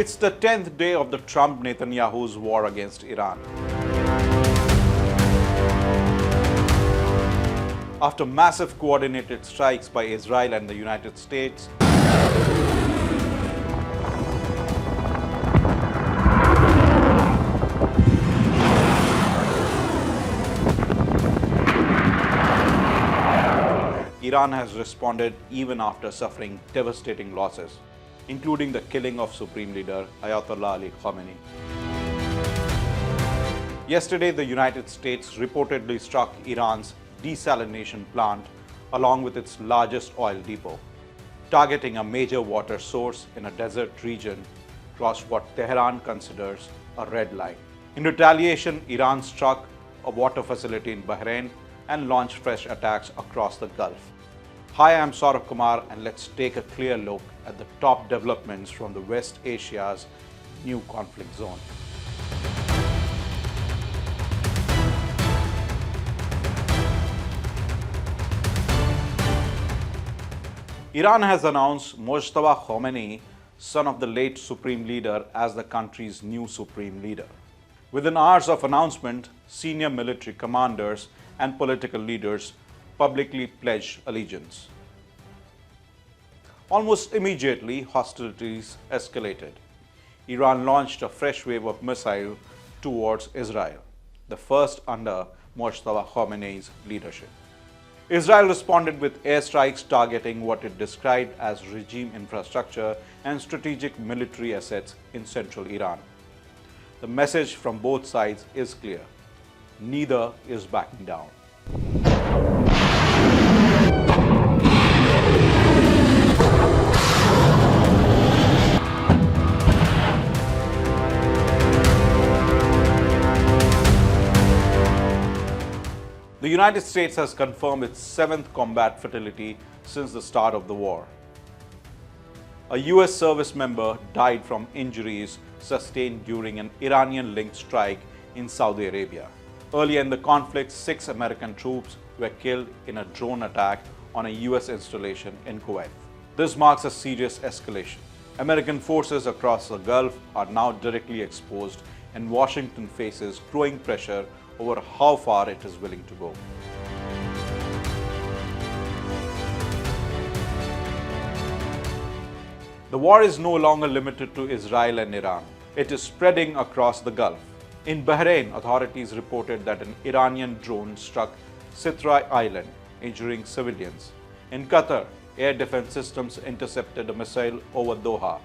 It's the 10th day of the Trump-Netanyahu's war against Iran. After massive coordinated strikes by Israel and the United States, Iran has responded even after suffering devastating losses, including the killing of Supreme Leader Ayatollah Ali Khamenei. Yesterday, the United States reportedly struck Iran's desalination plant along with its largest oil depot, targeting a major water source in a desert region across what Tehran considers a red line. In retaliation, Iran struck a water facility in Bahrain and launched fresh attacks across the Gulf. Hi, I'm Saurabh Kumar, and let's take a clear look at the top developments from the West Asia's new conflict zone. Iran has announced Mojtaba Khamenei, son of the late Supreme Leader, as the country's new Supreme Leader. Within hours of announcement, senior military commanders and political leaders publicly pledged allegiance. Almost immediately, hostilities escalated. Iran launched a fresh wave of missiles towards Israel, the first under Mojtaba Khamenei's leadership. Israel responded with airstrikes targeting what it described as regime infrastructure and strategic military assets in central Iran. The message from both sides is clear: neither is backing down. The United States has confirmed its 7th combat fatality since the start of the war. A US service member died from injuries sustained during an Iranian-linked strike in Saudi Arabia. Earlier in the conflict, 6 American troops were killed in a drone attack on a US installation in Kuwait. This marks a serious escalation. American forces across the Gulf are now directly exposed, and Washington faces growing pressure over how far it is willing to go. The war is no longer limited to Israel and Iran. It is spreading across the Gulf. In Bahrain, authorities reported that an Iranian drone struck Sitra Island, injuring civilians. In Qatar, air defense systems intercepted a missile over Doha.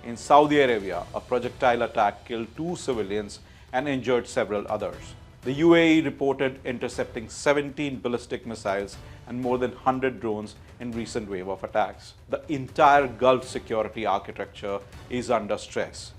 In Saudi Arabia, a projectile attack killed 2 civilians and injured several others. The UAE reported intercepting 17 ballistic missiles and more than 100 drones in recent wave of attacks. The entire Gulf security architecture is under stress.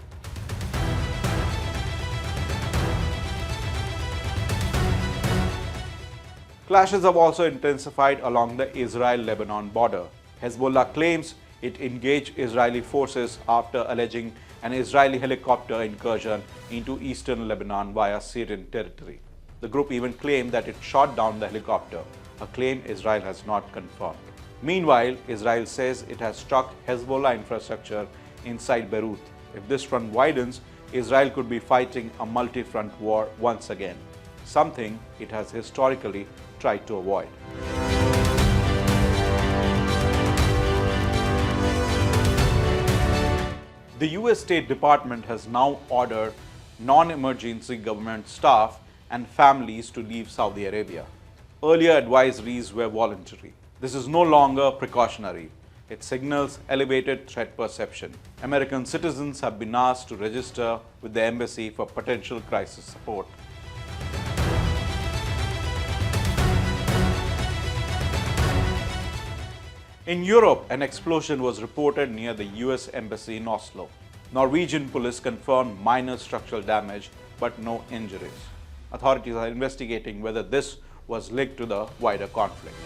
Clashes have also intensified along the Israel-Lebanon border. Hezbollah claims it engaged Israeli forces after alleging an Israeli helicopter incursion into eastern Lebanon via Syrian territory. The group even claimed that it shot down the helicopter, a claim Israel has not confirmed. Meanwhile, Israel says it has struck Hezbollah infrastructure inside Beirut. If this front widens, Israel could be fighting a multi-front war once again, something it has historically tried to avoid. The US State Department has now ordered non-emergency government staff and families to leave Saudi Arabia. Earlier advisories were voluntary. This is no longer precautionary. It signals elevated threat perception. American citizens have been asked to register with the embassy for potential crisis support. In Europe, an explosion was reported near the US Embassy in Oslo. Norwegian police confirmed minor structural damage but no injuries. Authorities are investigating whether this was linked to the wider conflict.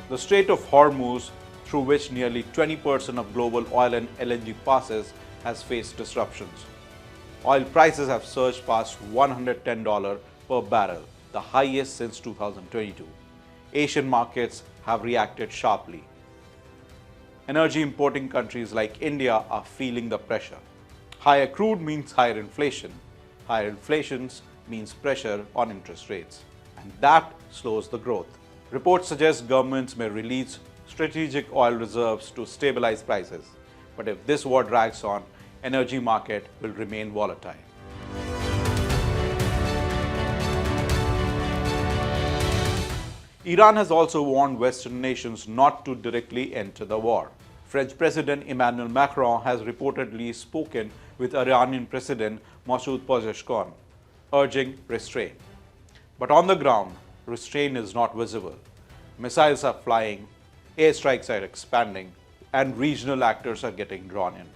The Strait of Hormuz, through which nearly 20% of global oil and LNG passes, has faced disruptions. Oil prices have surged past $110 per barrel, the highest since 2022. Asian markets have reacted sharply. Energy importing countries like India are feeling the pressure. Higher crude means higher inflation. Higher inflation means pressure on interest rates. And that slows the growth. Reports suggest governments may release strategic oil reserves to stabilize prices. But if this war drags on, energy market will remain volatile. Iran has also warned Western nations not to directly enter the war. French President Emmanuel Macron has reportedly spoken with Iranian President Masoud Pezeshkian, urging restraint. But on the ground, restraint is not visible. Missiles are flying, airstrikes are expanding, and regional actors are getting drawn in.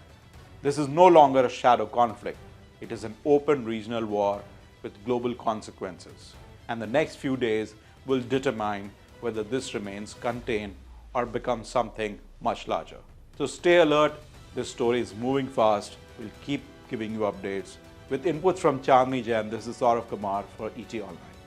This is no longer a shadow conflict. It is an open regional war with global consequences. And the next few days will determine whether this remains contained or becomes something much larger. So stay alert. This story is moving fast. We'll keep giving you updates. With inputs from Chandni Jain, this is Saurav Kumar for ET Online.